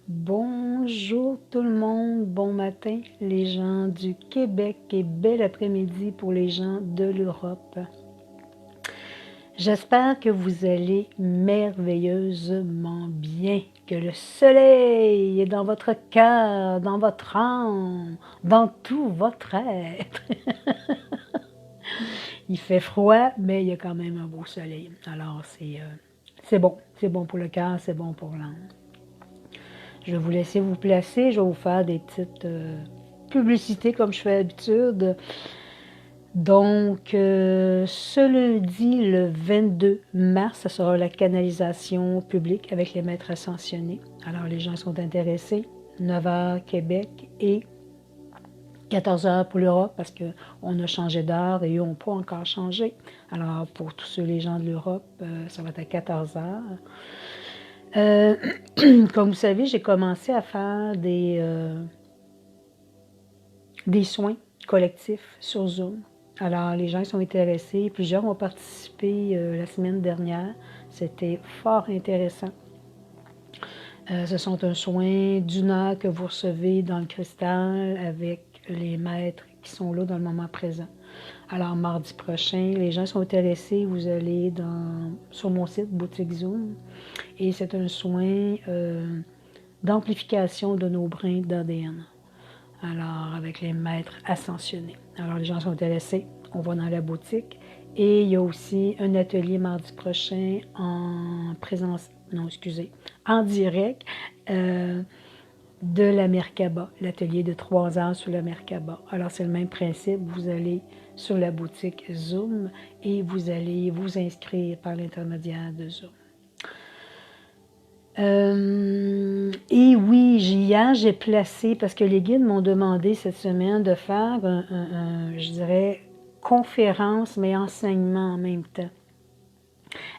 Bonjour tout le monde, bon matin les gens du Québec et bel après-midi pour les gens de l'Europe. J'espère que vous allez merveilleusement bien, que le soleil est dans votre cœur, dans votre âme, dans tout votre être. Il fait froid, mais il y a quand même un beau soleil. Alors c'est bon pour le cœur, c'est bon pour l'âme. Je vais vous laisser vous placer. Je vais vous faire des petites publicités comme je fais d'habitude. Donc, ce lundi, le 22 mars, ça sera la canalisation publique avec les maîtres ascensionnés. Alors, les gens sont intéressés. 9 h Québec et 14 h pour l'Europe parce qu'on a changé d'heure et eux n'ont pas encore changé. Alors, pour tous les gens de l'Europe, ça va être à 14 h. Comme vous savez, j'ai commencé à faire des soins collectifs sur Zoom. Alors, les gens sont intéressés. Plusieurs ont participé la semaine dernière. C'était fort intéressant. Ce sont un soin d'une heure que vous recevez dans le cristal avec les maîtres qui sont là dans le moment présent. Alors, mardi prochain, les gens sont intéressés. Vous allez sur mon site Boutique Zoom. Et c'est un soin d'amplification de nos brins d'ADN. Alors, avec les maîtres ascensionnés. Alors, les gens sont intéressés, on va dans la boutique. Et il y a aussi un atelier mardi prochain en présence, non, excusez, en direct de la Merkaba, l'atelier de 3 heures sur la Merkaba. Alors, c'est le même principe, vous allez sur la boutique Zoom et vous allez vous inscrire par l'intermédiaire de Zoom. Et oui, hier, j'ai placé, parce que les guides m'ont demandé cette semaine de faire, je dirais, conférence, mais enseignement en même temps,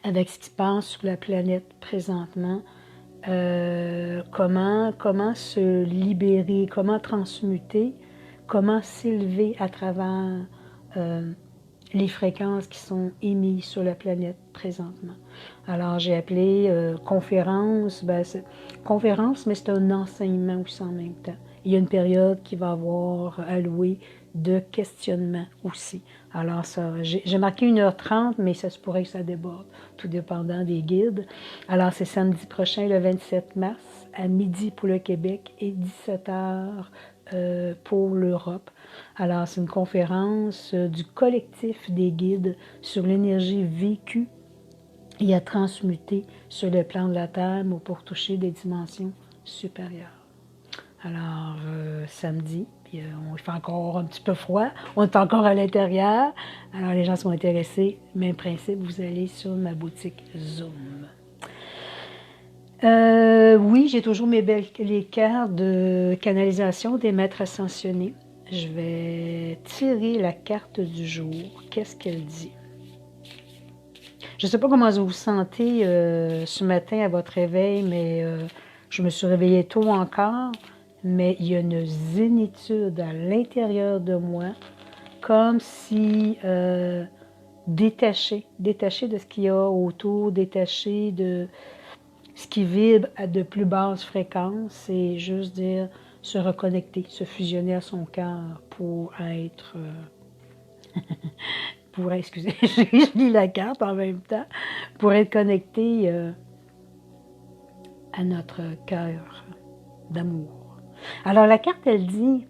avec ce qui se passe sur la planète présentement. Comment se libérer, comment transmuter, comment s'élever à travers les fréquences qui sont émises sur la planète présentement. Alors, j'ai appelé conférence, conférence, mais c'est un enseignement aussi en même temps. Il y a une période qui va avoir alloué de questionnement aussi. Alors, ça, j'ai marqué 1h30, mais ça se pourrait que ça déborde, tout dépendant des guides. Alors, c'est samedi prochain, le 27 mars, à midi pour le Québec et 17 h pour l'Europe. Alors, c'est une conférence du collectif des guides sur l'énergie vécue et à transmuter sur le plan de la Terre pour toucher des dimensions supérieures. Alors, samedi, puis il fait encore un petit peu froid, on est encore à l'intérieur. Alors, les gens sont intéressés. Même principe, vous allez sur ma boutique Zoom. Oui, j'ai toujours les cartes de canalisation des maîtres ascensionnés. Je vais tirer la carte du jour. Qu'est-ce qu'elle dit? Je ne sais pas comment vous vous sentez ce matin à votre réveil, mais je me suis réveillée tôt encore, mais il y a une zénitude à l'intérieur de moi, comme si détaché de ce qu'il y a autour, détaché de ce qui vibre à de plus basses fréquences, c'est juste dire se reconnecter, se fusionner à son cœur pour être... excusez, je lis la carte en même temps, pour être connecté à notre cœur d'amour. Alors la carte, elle dit,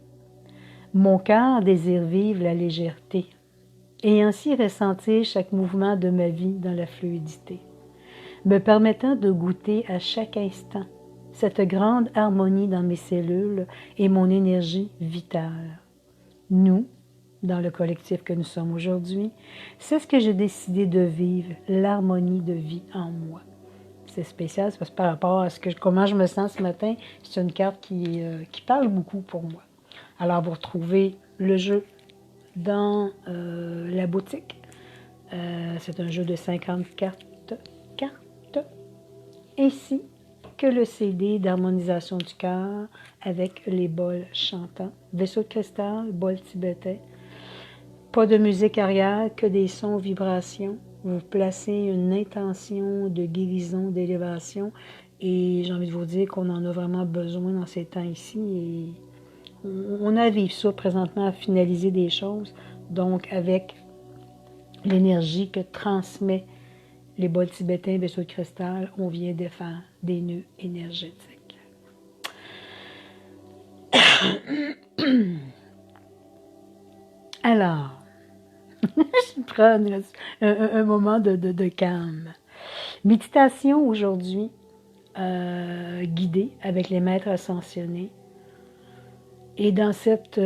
mon cœur désire vivre la légèreté et ainsi ressentir chaque mouvement de ma vie dans la fluidité, me permettant de goûter à chaque instant cette grande harmonie dans mes cellules et mon énergie vitale. Nous, dans le collectif que nous sommes aujourd'hui, c'est ce que j'ai décidé de vivre, l'harmonie de vie en moi. C'est spécial, c'est parce que par rapport à comment je me sens ce matin, c'est une carte qui parle beaucoup pour moi. Alors, vous retrouvez le jeu dans la boutique. C'est un jeu de 50 cartes, ainsi que le CD d'harmonisation du cœur avec les bols chantants, vaisseau de cristal, bol tibétain. Pas de musique arrière, que des sons, vibrations. Vous placez une intention de guérison, d'élévation Et j'ai envie de vous dire qu'on en a vraiment besoin dans ces temps ici. Et on a à vivre ça présentement, à finaliser des choses. Donc, avec l'énergie que transmet les bols tibétains, vaisseaux de cristal, on vient défendre des nœuds énergétiques. Alors, je prends un moment de calme. Méditation aujourd'hui, guidée avec les maîtres ascensionnés. Et dans cette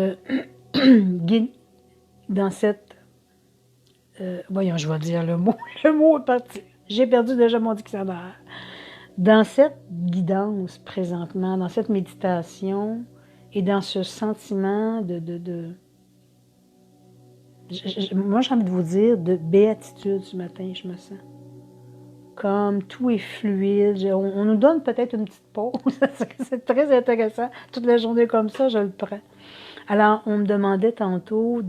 voyons, je vais dire le mot est parti. J'ai perdu déjà mon dictionnaire. Dans cette guidance présentement, dans cette méditation et dans ce sentiment moi j'ai envie de vous dire de béatitude ce matin, je me sens. Comme tout est fluide, on nous donne peut-être une petite pause, c'est très intéressant. Toute la journée comme ça, je le prends. Alors, on me demandait tantôt,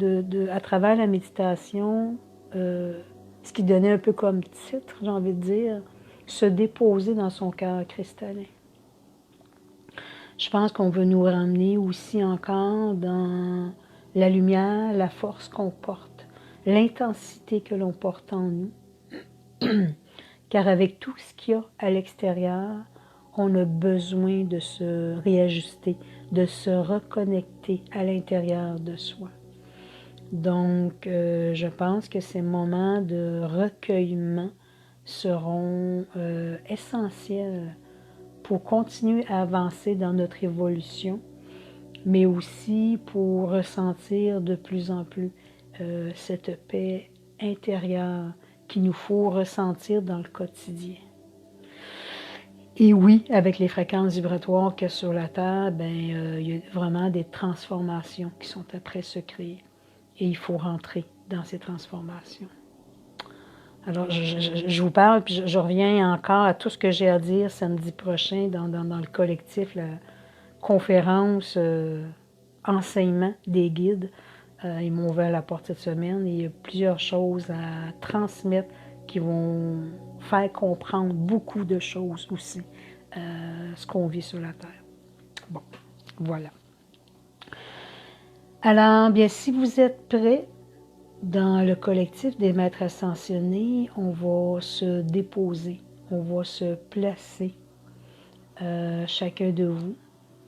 à travers la méditation, ce qui donnait un peu comme titre, j'ai envie de dire, se déposer dans son cœur cristallin. Je pense qu'on veut nous ramener aussi encore dans la lumière, la force qu'on porte, l'intensité que l'on porte en nous. Car avec tout ce qu'il y a à l'extérieur, on a besoin de se réajuster, de se reconnecter à l'intérieur de soi. Donc, je pense que ces moments de recueillement seront essentiels pour continuer à avancer dans notre évolution, mais aussi pour ressentir de plus en plus cette paix intérieure qu'il nous faut ressentir dans le quotidien. Et oui, avec les fréquences vibratoires qu'il y a sur la Terre, il y a vraiment des transformations qui sont après se créer. Et il faut rentrer dans ces transformations. Alors, je vous parle, puis je reviens encore à tout ce que j'ai à dire samedi prochain dans le collectif, la conférence enseignement des guides. Ils m'ont ouvert la porte cette semaine et il y a plusieurs choses à transmettre qui vont faire comprendre beaucoup de choses aussi, ce qu'on vit sur la Terre. Bon, voilà. Alors, bien, si vous êtes prêts, dans le collectif des maîtres ascensionnés, on va se déposer, on va se placer, chacun de vous,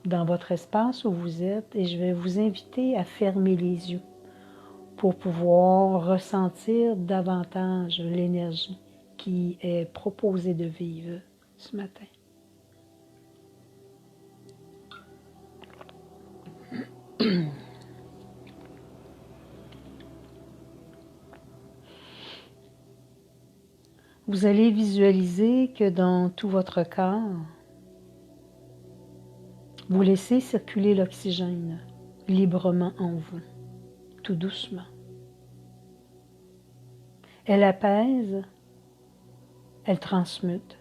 dans votre espace où vous êtes, et je vais vous inviter à fermer les yeux pour pouvoir ressentir davantage l'énergie qui est proposée de vivre ce matin. Vous allez visualiser que dans tout votre corps, vous laissez circuler l'oxygène librement en vous, tout doucement. Elle apaise, elle transmute,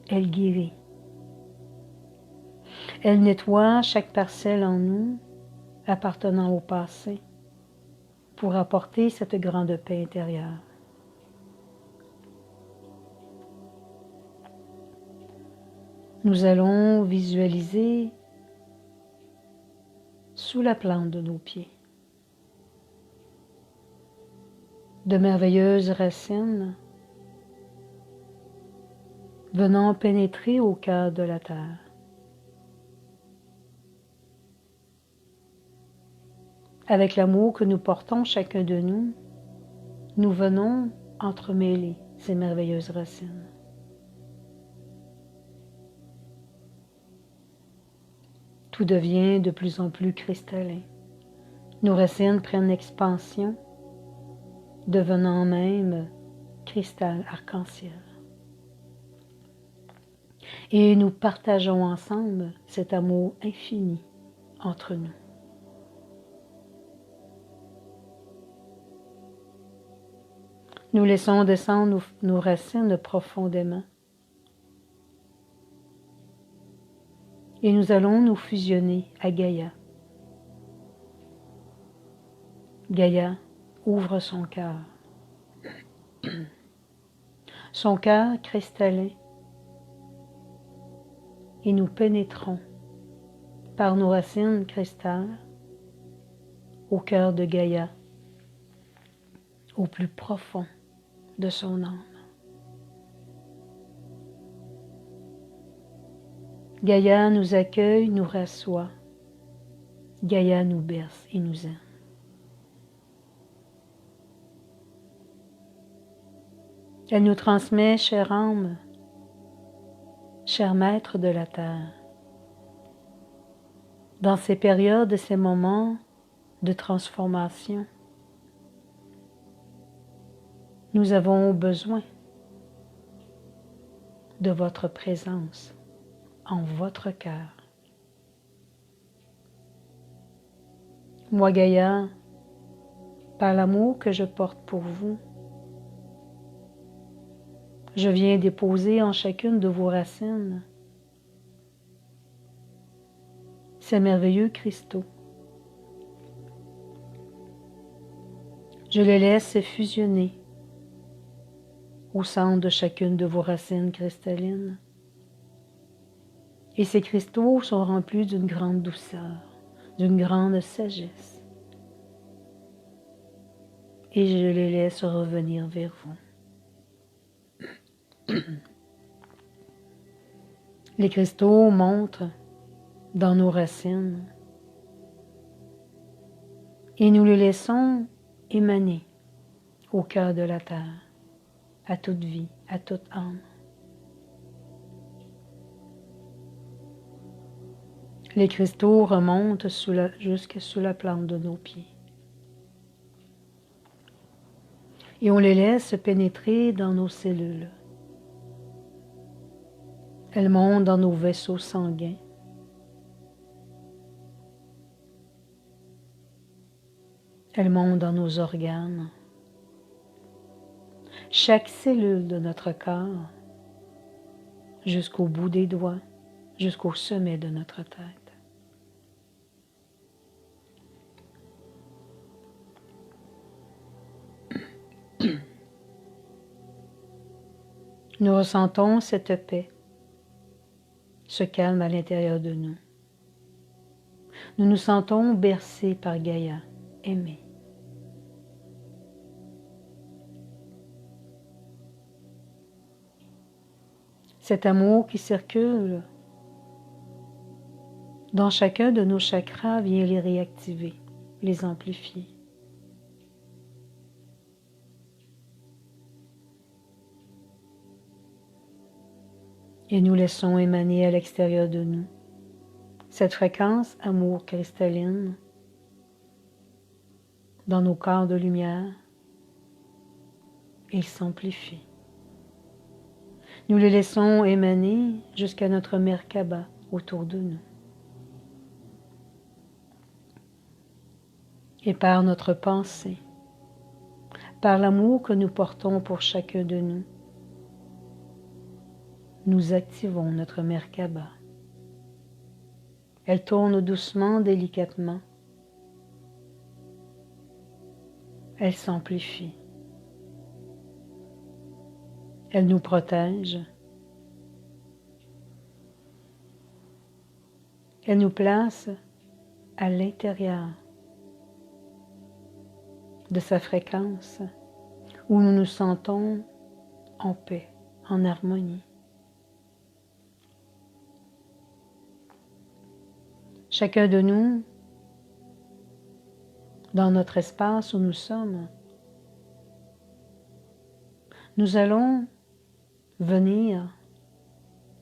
elle guérit. Elle nettoie chaque parcelle en nous appartenant au passé pour apporter cette grande paix intérieure. Nous allons visualiser sous la plante de nos pieds de merveilleuses racines venant pénétrer au cœur de la terre. Avec l'amour que nous portons chacun de nous, nous venons entremêler ces merveilleuses racines. Tout devient de plus en plus cristallin. Nos racines prennent expansion, devenant même cristal arc-en-ciel. Et nous partageons ensemble cet amour infini entre nous. Nous laissons descendre nos racines profondément. Et nous allons nous fusionner à Gaïa. Gaïa ouvre son cœur. Son cœur cristallin et nous pénétrons par nos racines cristal au cœur de Gaïa, au plus profond de son âme. Gaïa nous accueille, nous rassoit. Gaïa nous berce et nous aime. Elle nous transmet, chère âme, cher maître de la terre, dans ces périodes et ces moments de transformation, nous avons besoin de votre présence en votre cœur. Moi, Gaïa, par l'amour que je porte pour vous, je viens déposer en chacune de vos racines ces merveilleux cristaux. Je les laisse fusionner au centre de chacune de vos racines cristallines. Et ces cristaux sont remplis d'une grande douceur, d'une grande sagesse. Et je les laisse revenir vers vous. Les cristaux montrent dans nos racines et nous les laissons émaner au cœur de la terre, à toute vie, à toute âme. Les cristaux remontent jusque sous la plante de nos pieds. Et on les laisse pénétrer dans nos cellules. Elles montent dans nos vaisseaux sanguins. Elles montent dans nos organes. Chaque cellule de notre corps, jusqu'au bout des doigts, jusqu'au sommet de notre tête. Nous ressentons cette paix, ce calme à l'intérieur de nous. Nous nous sentons bercés par Gaïa, aimés. Cet amour qui circule dans chacun de nos chakras vient les réactiver, les amplifier. Et nous laissons émaner à l'extérieur de nous cette fréquence amour cristalline dans nos corps de lumière. Il s'amplifie. Nous les laissons émaner jusqu'à notre Merkaba autour de nous. Et par notre pensée, par l'amour que nous portons pour chacun de nous, nous activons notre Merkaba. Elle tourne doucement, délicatement. Elle s'amplifie. Elle nous protège. Elle nous place à l'intérieur de sa fréquence où nous nous sentons en paix, en harmonie. Chacun de nous, dans notre espace où nous sommes, nous allons venir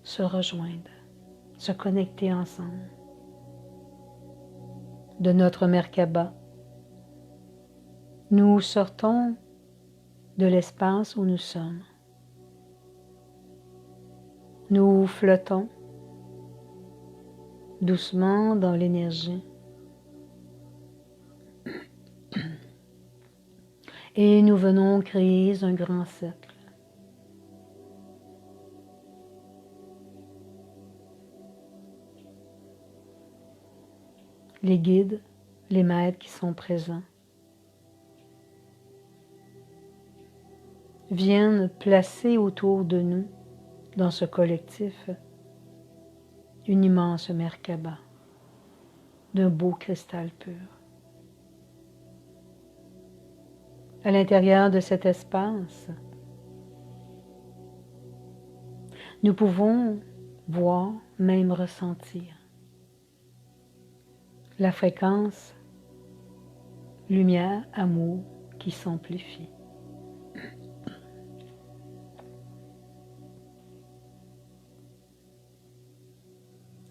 se rejoindre, se connecter ensemble. De notre Merkaba, nous sortons de l'espace où nous sommes. Nous flottons doucement dans l'énergie. Et nous venons créer un grand cercle. Les guides, les maîtres qui sont présents, viennent placer autour de nous, dans ce collectif, une immense Merkaba d'un beau cristal pur. À l'intérieur de cet espace, nous pouvons voir, même ressentir la fréquence lumière, amour qui s'amplifie.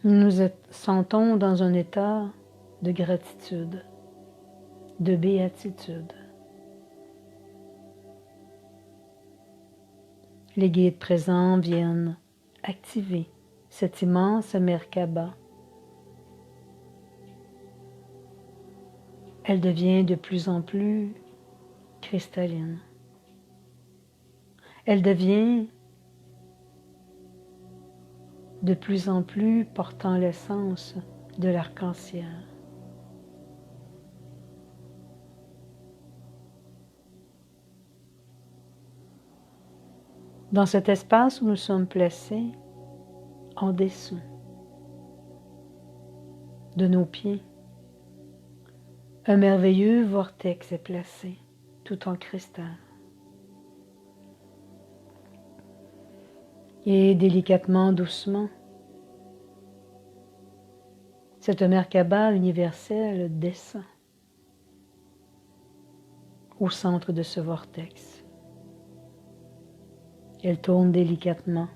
Nous nous sentons dans un état de gratitude, de béatitude. Les guides présents viennent activer cette immense Merkaba. Elle devient de plus en plus cristalline. Elle devient de plus en plus portant l'essence de l'arc-en-ciel. Dans cet espace où nous sommes placés, en dessous de nos pieds, un merveilleux vortex est placé, tout en cristal. Et délicatement, doucement, cette Merkaba universelle descend au centre de ce vortex. Elle tourne délicatement.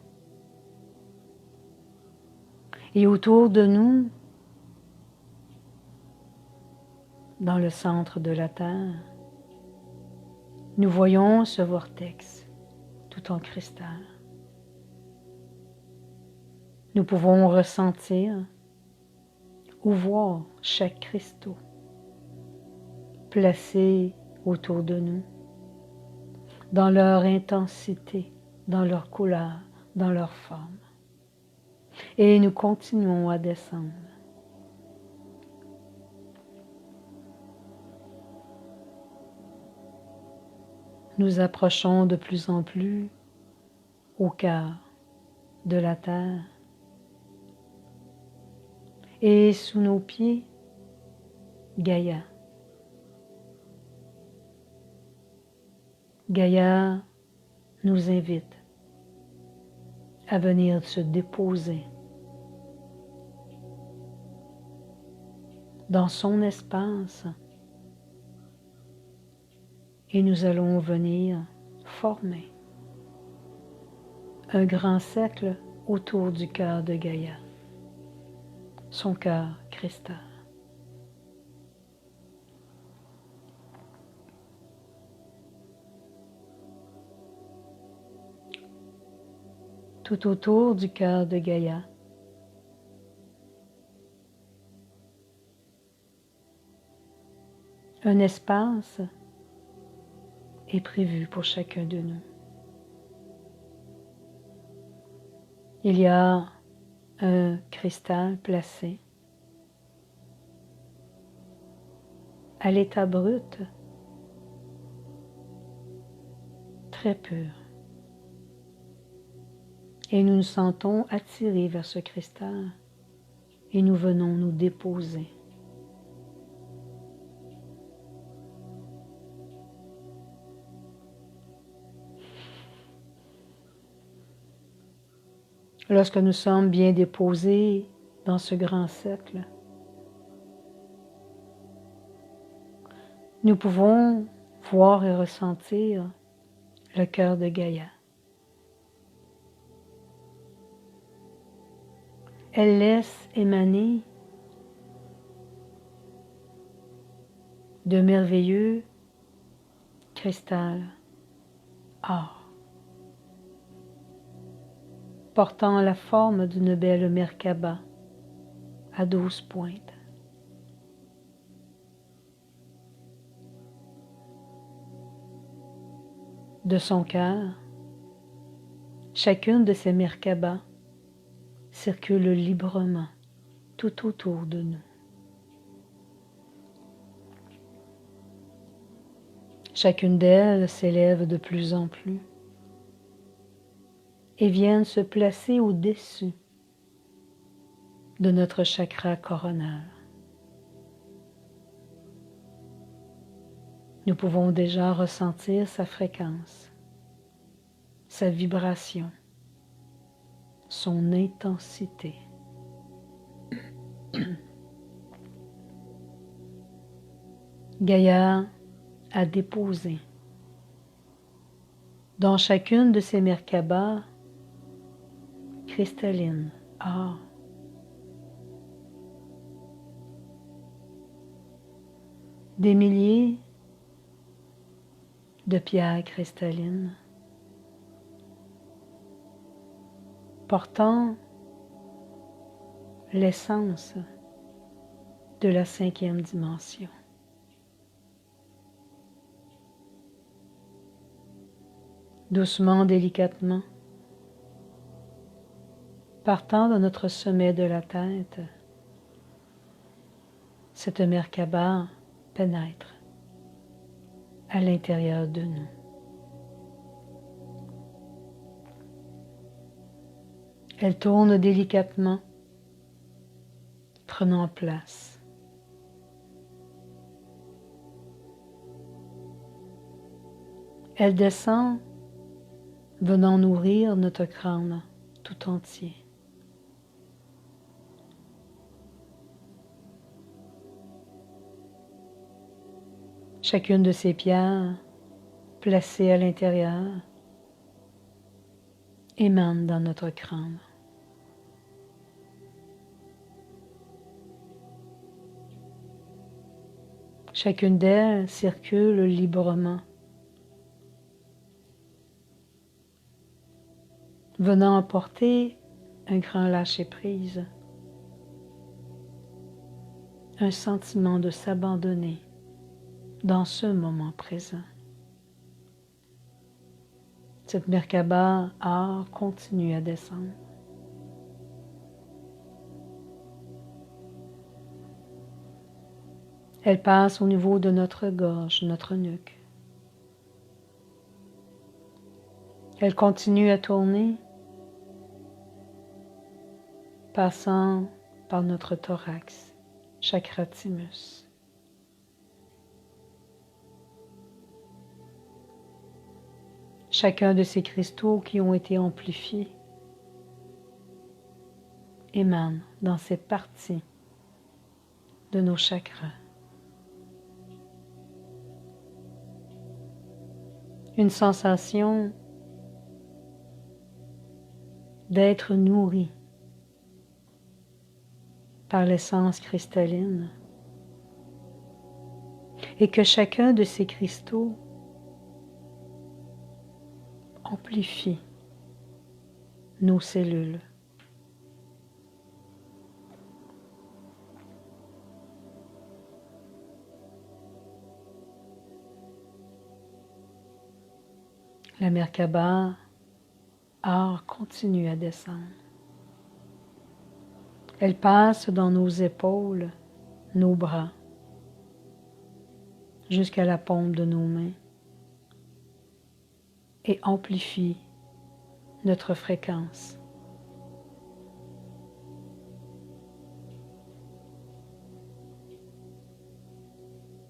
Et autour de nous, dans le centre de la Terre, nous voyons ce vortex tout en cristal. Nous pouvons ressentir ou voir chaque cristaux placé autour de nous, dans leur intensité, dans leur couleur, dans leur forme. Et nous continuons à descendre. Nous approchons de plus en plus au cœur de la terre. Et sous nos pieds, Gaïa. Gaïa nous invite à venir se déposer dans son espace et nous allons venir former un grand cercle autour du cœur de Gaïa, son cœur cristal. Tout autour du cœur de Gaïa, un espace est prévu pour chacun de nous. Il y a un cristal placé à l'état brut, très pur. Et nous nous sentons attirés vers ce cristal et nous venons nous déposer. Lorsque nous sommes bien déposés dans ce grand cercle, nous pouvons voir et ressentir le cœur de Gaïa. Elle laisse émaner de merveilleux cristal or, portant la forme d'une belle Merkaba à 12 pointes. De son cœur, chacune de ces Merkabas circule librement tout autour de nous. Chacune d'elles s'élève de plus en plus et viennent se placer au-dessus de notre chakra coronal. Nous pouvons déjà ressentir sa fréquence, sa vibration, son intensité. Gaïa a déposé dans chacune de ces Merkabas cristallines, or, des milliers de pierres cristallines portant l'essence de la 5e dimension. Doucement, délicatement, partant de notre sommet de la tête, cette Merkaba pénètre à l'intérieur de nous. Elle tourne délicatement, prenant place. Elle descend, venant nourrir notre crâne tout entier. Chacune de ces pierres, placées à l'intérieur, émane dans notre crâne. Chacune d'elles circule librement, venant apporter un grand lâcher-prise, un sentiment de s'abandonner dans ce moment présent. Cette Merkaba or continue à descendre. Elle passe au niveau de notre gorge, notre nuque. Elle continue à tourner, passant par notre thorax, chakra thymus. Chacun de ces cristaux qui ont été amplifiés émane dans cette partie de nos chakras. Une sensation d'être nourri par l'essence cristalline et que chacun de ces cristaux amplifie nos cellules. La Merkaba or continue à descendre. Elle passe dans nos épaules, nos bras, jusqu'à la paume de nos mains et amplifie notre fréquence.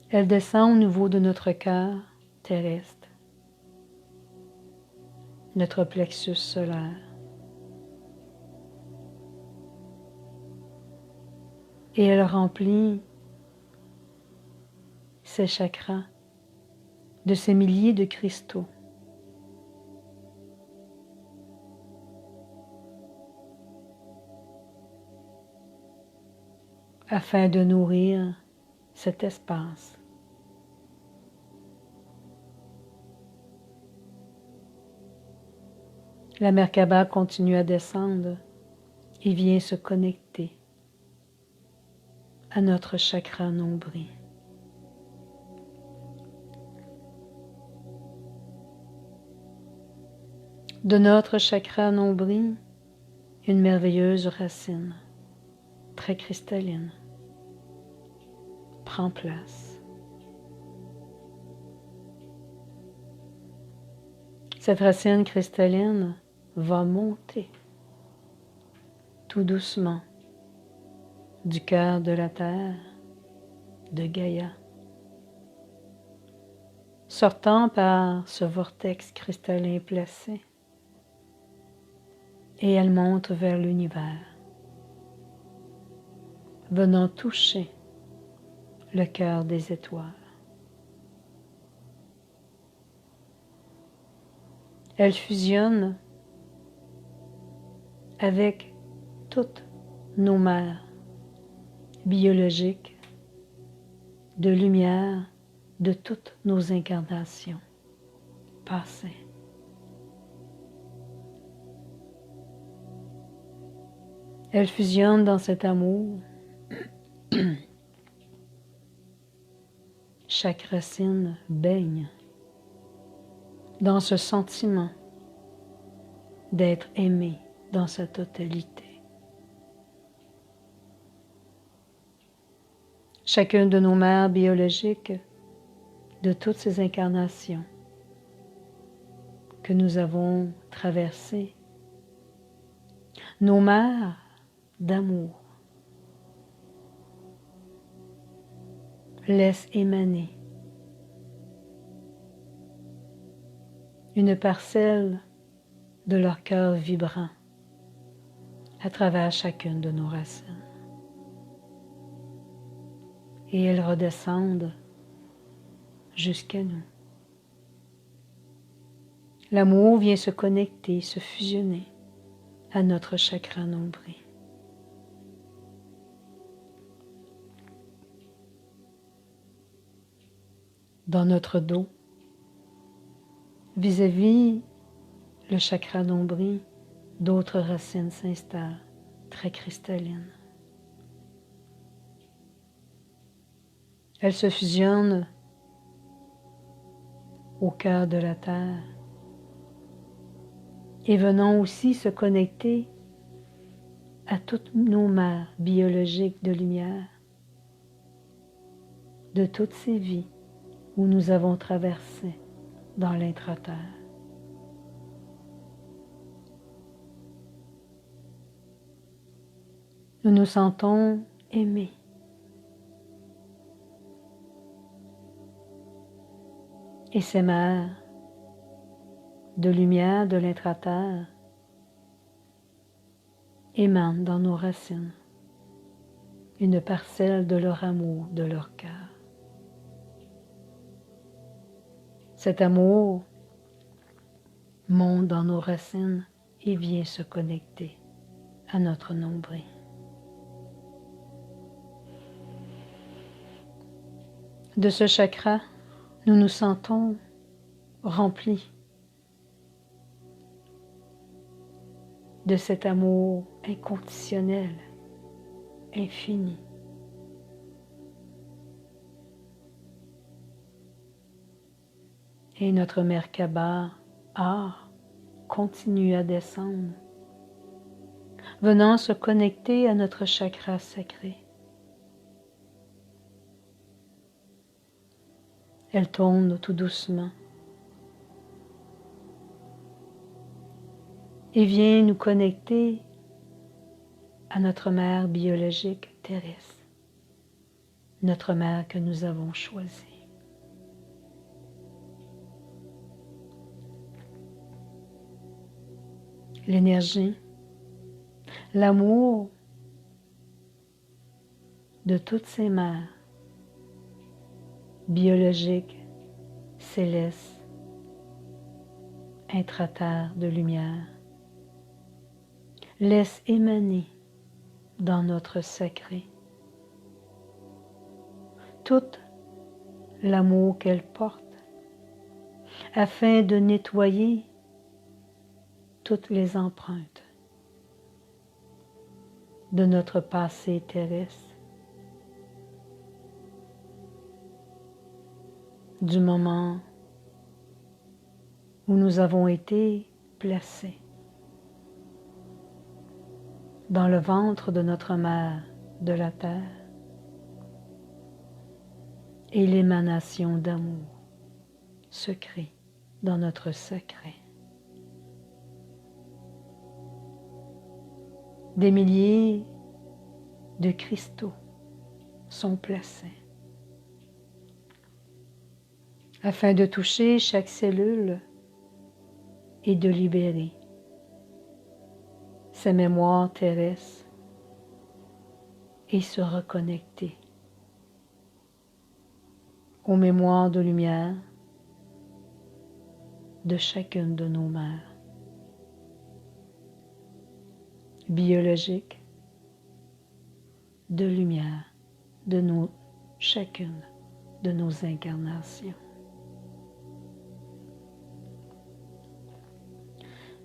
Elle descend au niveau de notre cœur terrestre, notre plexus solaire. Et elle remplit ces chakras de ces milliers de cristaux. Afin de nourrir cet espace. La Merkaba continue à descendre et vient se connecter à notre chakra nombril. De notre chakra nombril, une merveilleuse racine, très cristalline, prend place. Cette racine cristalline va monter tout doucement du cœur de la terre, de Gaïa, sortant par ce vortex cristallin placé, et elle monte vers l'univers, venant toucher le cœur des étoiles. Elle fusionne avec toutes nos mères biologiques de lumière de toutes nos incarnations passées. Elle fusionne dans cet amour. Chaque racine baigne dans ce sentiment d'être aimé dans sa totalité. Chacune de nos mères biologiques, de toutes ces incarnations que nous avons traversées, nos mères d'amour, laissent émaner une parcelle de leur cœur vibrant à travers chacune de nos racines. Et elles redescendent jusqu'à nous. L'amour vient se connecter, se fusionner à notre chakra nombril. Dans notre dos, vis-à-vis le chakra nombril, d'autres racines s'installent, très cristallines. Elles se fusionnent au cœur de la terre et venant aussi se connecter à toutes nos mères biologiques de lumière, de toutes ces vies où nous avons traversé dans l'intra-terre. Nous nous sentons aimés. Et ces mères de lumière de l'intra-terre émanent dans nos racines une parcelle de leur amour, de leur cœur. Cet amour monte dans nos racines et vient se connecter à notre nombril. De ce chakra, nous nous sentons remplis de cet amour inconditionnel, infini. Et notre Merkaba continue à descendre, venant se connecter à notre chakra sacré. Elle tourne tout doucement et vient nous connecter à notre mère biologique terrestre, notre mère que nous avons choisie. L'énergie, l'amour de toutes ces mères biologiques, célestes, intra-terre de lumière, laisse émaner dans notre sacré tout l'amour qu'elle porte afin de nettoyer toutes les empreintes de notre passé terrestre, du moment où nous avons été placés dans le ventre de notre mère de la terre et l'émanation d'amour se crée dans notre secret. Des milliers de cristaux sont placés afin de toucher chaque cellule et de libérer sa mémoire terrestre et se reconnecter aux mémoires de lumière de chacune de nos mères biologiques de lumière de chacune de nos incarnations.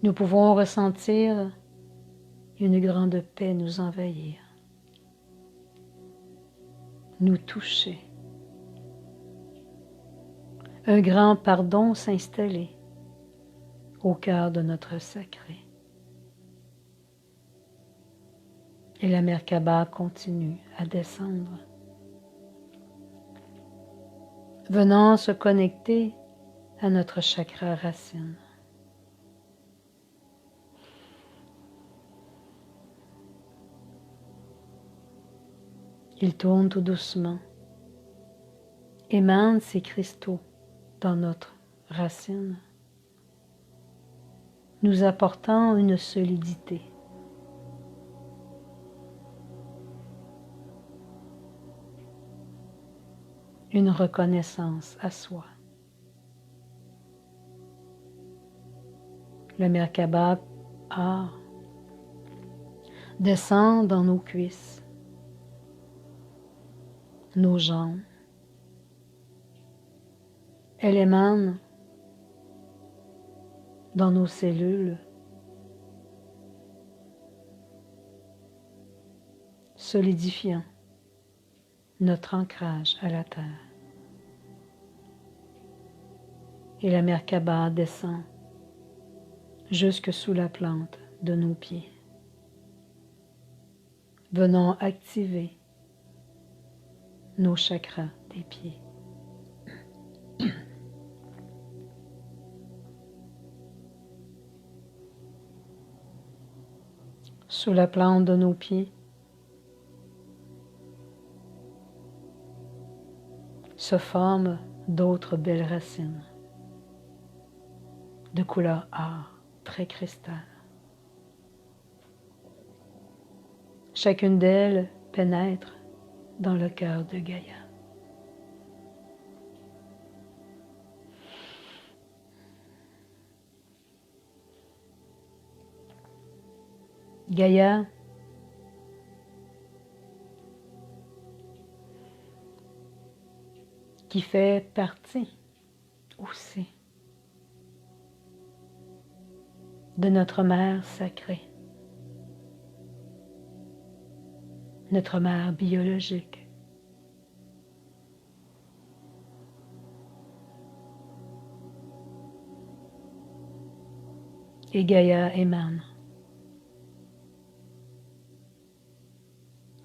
Nous pouvons ressentir une grande paix nous envahir, nous toucher, un grand pardon s'installer au cœur de notre sacré. Et la Merkaba continue à descendre, venant se connecter à notre chakra racine. Il tourne tout doucement, émane ces cristaux dans notre racine, nous apportant une solidité. Une reconnaissance à soi. Le Merkaba descend dans nos cuisses, nos jambes. Elle émane dans nos cellules, solidifiant notre ancrage à la terre. Et la Merkaba descend jusque sous la plante de nos pieds, venant activer nos chakras des pieds. Sous la plante de nos pieds se forment d'autres belles racines de couleur or, très cristal. Chacune d'elles pénètre dans le cœur de Gaïa. Gaïa qui fait partie aussi de notre mère sacrée, notre mère biologique. Et Gaïa émane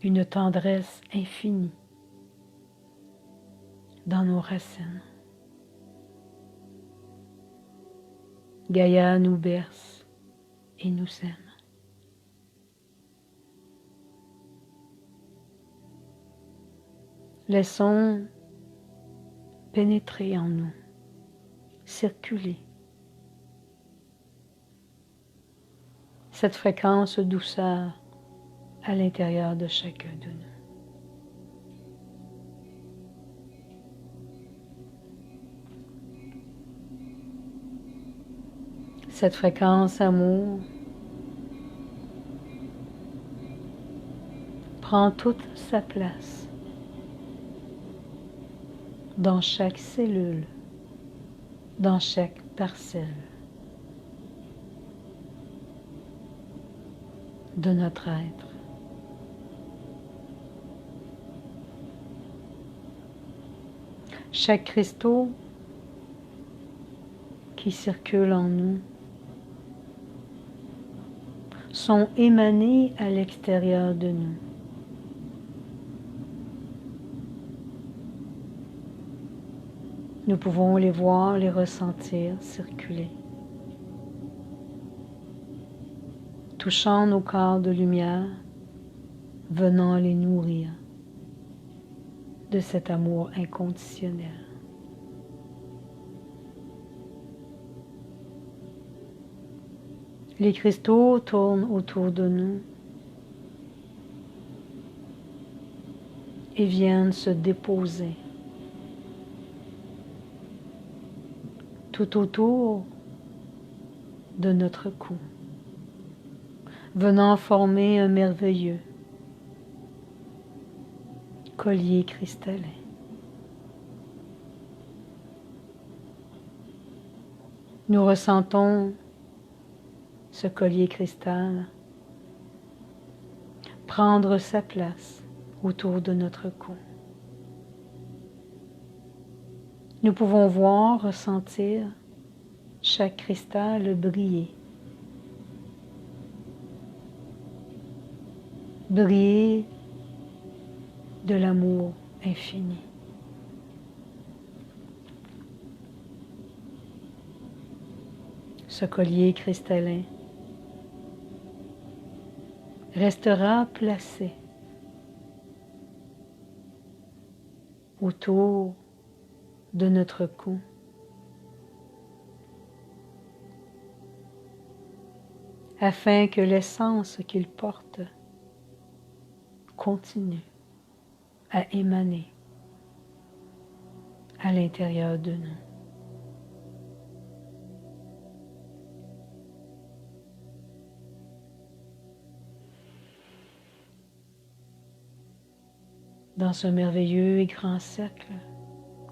une tendresse infinie dans nos racines. Gaïa nous berce et nous aime. Laissons pénétrer en nous, circuler cette fréquence douceur à l'intérieur de chacun de nous. Cette fréquence amour prend toute sa place dans chaque cellule, dans chaque parcelle de notre être. Chaque cristaux qui circule en nous sont émanés à l'extérieur de nous. Nous pouvons les voir, les ressentir, circuler, touchant nos corps de lumière venant les nourrir de cet amour inconditionnel. Les cristaux tournent autour de nous et viennent se déposer tout autour de notre cou, venant former un merveilleux collier cristallin. Nous ressentons ce collier cristal prendre sa place autour de notre cou. Nous pouvons voir, ressentir chaque cristal briller. Briller de l'amour infini. Ce collier cristallin restera placé autour de notre cou, afin que l'essence qu'il porte continue à émaner à l'intérieur de nous. Dans ce merveilleux et grand cercle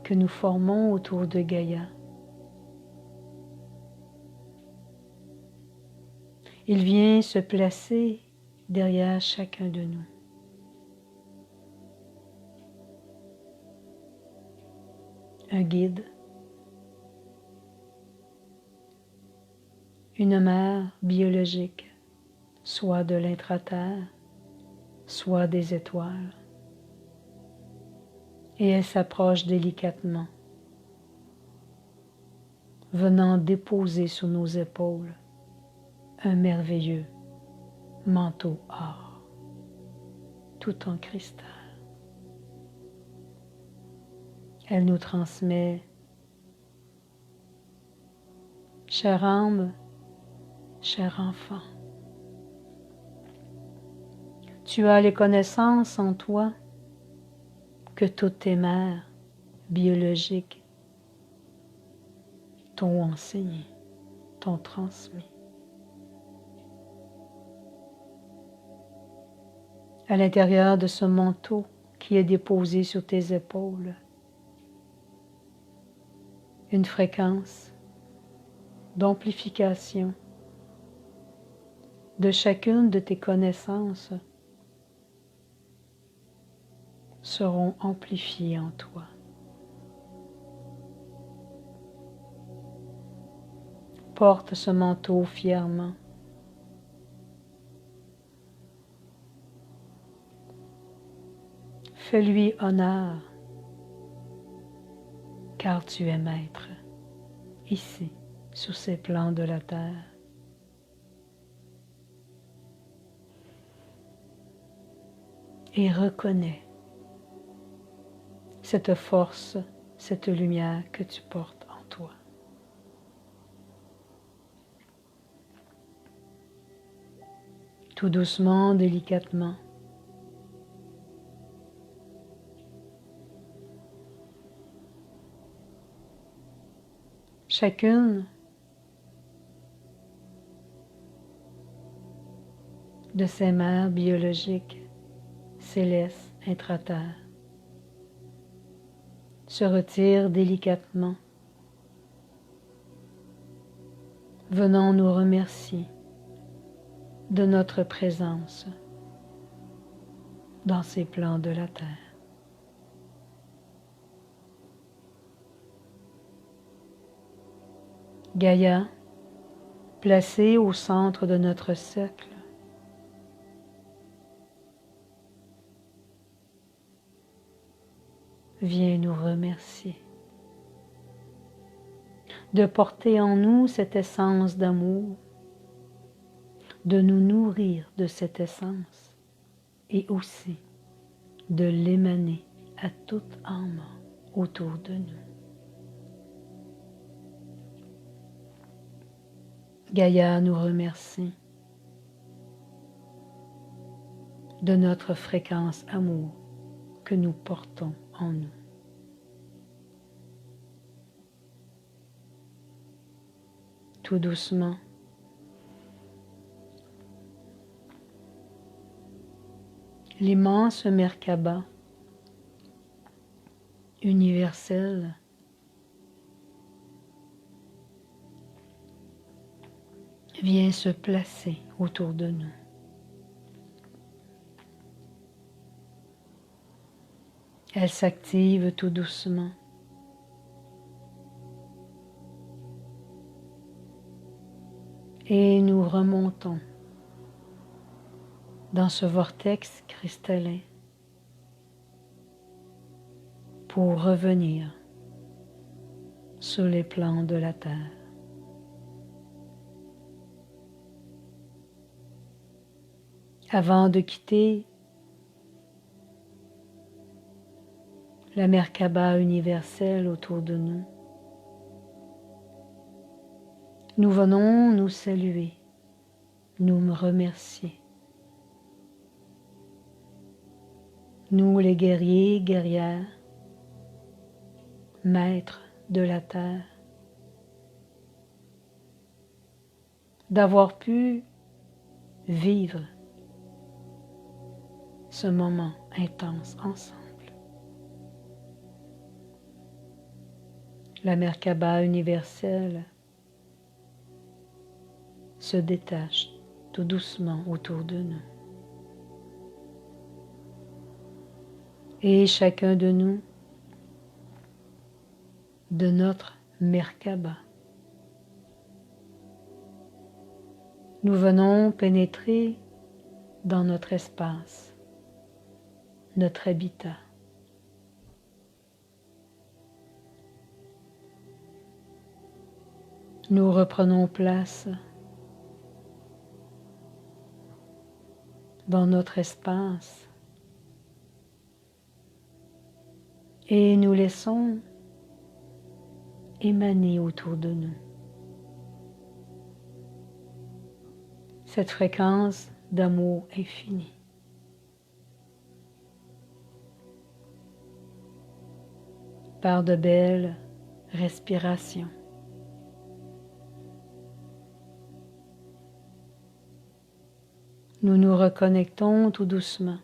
que nous formons autour de Gaïa, il vient se placer derrière chacun de nous. Un guide, une mère biologique, soit de l'intra-terre, soit des étoiles, et elle s'approche délicatement, venant déposer sur nos épaules un merveilleux manteau or, tout en cristal. Elle nous transmet: chère âme, cher enfant, tu as les connaissances en toi que toutes tes mères biologiques t'ont enseigné, t'ont transmis. À l'intérieur de ce manteau qui est déposé sur tes épaules, une fréquence d'amplification de chacune de tes connaissances seront amplifiées en toi. Porte ce manteau fièrement. Fais-lui honneur, car tu es maître, ici, sur ces plans de la terre. Et reconnais cette force, cette lumière que tu portes en toi. Tout doucement, délicatement, chacune de ces mères biologiques, célestes, intra-terre, se retire délicatement, venant nous remercier de notre présence dans ces plans de la terre. Gaïa, placée au centre de notre cercle, vient nous remercier de porter en nous cette essence d'amour, de nous nourrir de cette essence et aussi de l'émaner à toute âme autour de nous. Gaïa nous remercie de notre fréquence amour que nous portons en nous. Tout doucement, l'immense Merkaba universel vient se placer autour de nous. Elle s'active tout doucement. Et nous remontons dans ce vortex cristallin pour revenir sur les plans de la Terre. Avant de quitter la Merkaba universelle autour de nous, nous venons nous saluer, nous remercier. Nous les guerriers, guerrières, maîtres de la Terre, d'avoir pu vivre ce moment intense ensemble. La Merkaba universelle se détache tout doucement autour de nous. Et chacun de nous, de notre Merkaba, nous venons pénétrer dans notre espace, notre habitat. Nous reprenons place dans notre espace et nous laissons émaner autour de nous cette fréquence d'amour infini. Par de belles respirations. Nous nous reconnectons tout doucement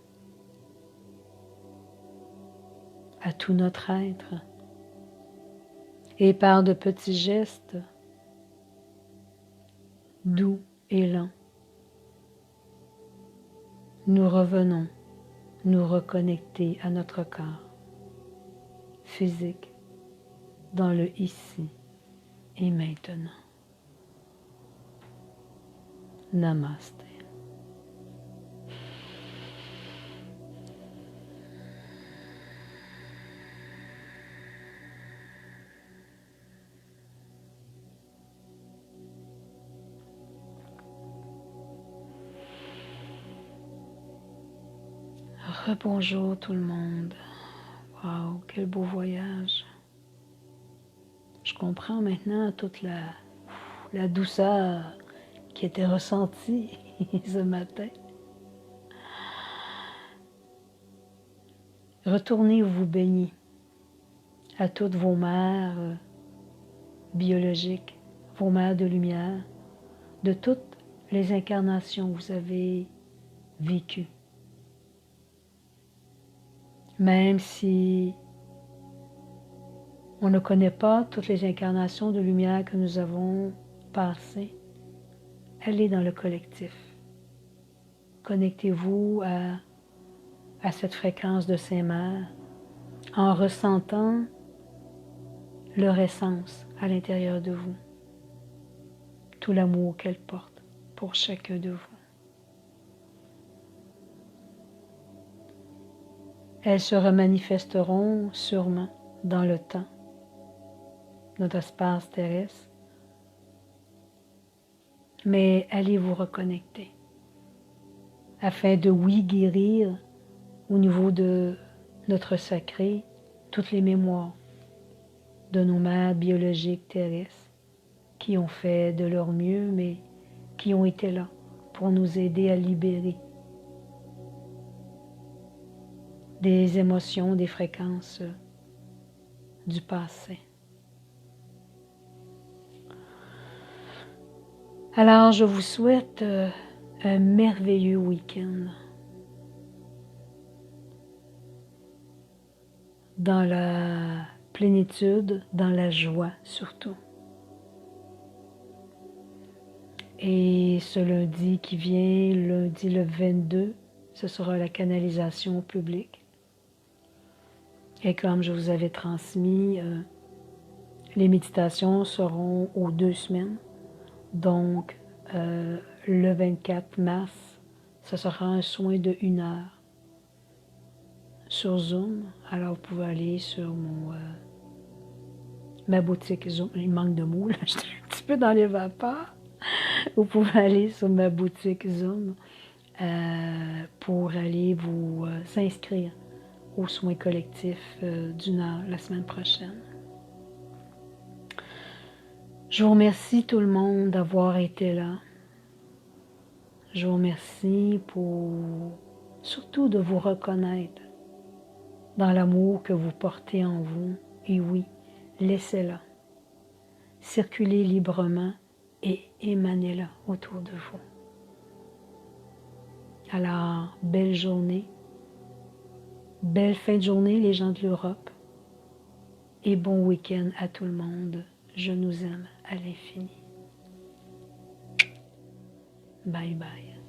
à tout notre être et par de petits gestes doux et lents, nous revenons nous reconnecter à notre corps physique dans le ici et maintenant. Namaste. Rebonjour tout le monde. Wow, quel beau voyage. Je comprends maintenant toute la douceur qui était ressentie ce matin. Retournez vous baigner à toutes vos mères biologiques, vos mères de lumière, de toutes les incarnations que vous avez vécues. Même si on ne connaît pas toutes les incarnations de lumière que nous avons passées, allez dans le collectif. Connectez-vous à cette fréquence de ces mères en ressentant leur essence à l'intérieur de vous, tout l'amour qu'elles portent pour chacun de vous. Elles se remanifesteront sûrement dans le temps, notre espace terrestre, mais allez vous reconnecter afin de, oui, guérir au niveau de notre sacré toutes les mémoires de nos mères biologiques terrestres qui ont fait de leur mieux, mais qui ont été là pour nous aider à libérer des émotions, des fréquences du passé. Alors, je vous souhaite un merveilleux week-end dans la plénitude, dans la joie surtout. Et ce lundi qui vient, lundi le 22, ce sera la canalisation au public. Et comme je vous avais transmis, les méditations seront aux 2 semaines. Donc, le 24 mars, ce sera un soin de 1 heure sur Zoom. Alors, vous pouvez aller sur ma boutique Zoom. Il manque de mots, là, j'étais un petit peu dans les vapeurs. Vous pouvez aller sur ma boutique Zoom pour aller vous inscrire aux soins collectifs d'1 heure la semaine prochaine. Je vous remercie tout le monde d'avoir été là. Je vous remercie pour surtout de vous reconnaître dans l'amour que vous portez en vous. Et oui, laissez-la circuler librement et émanez-la autour de vous. Alors, belle journée, belle fin de journée les gens de l'Europe et bon week-end à tout le monde. Je nous aime à l'infini. Bye bye.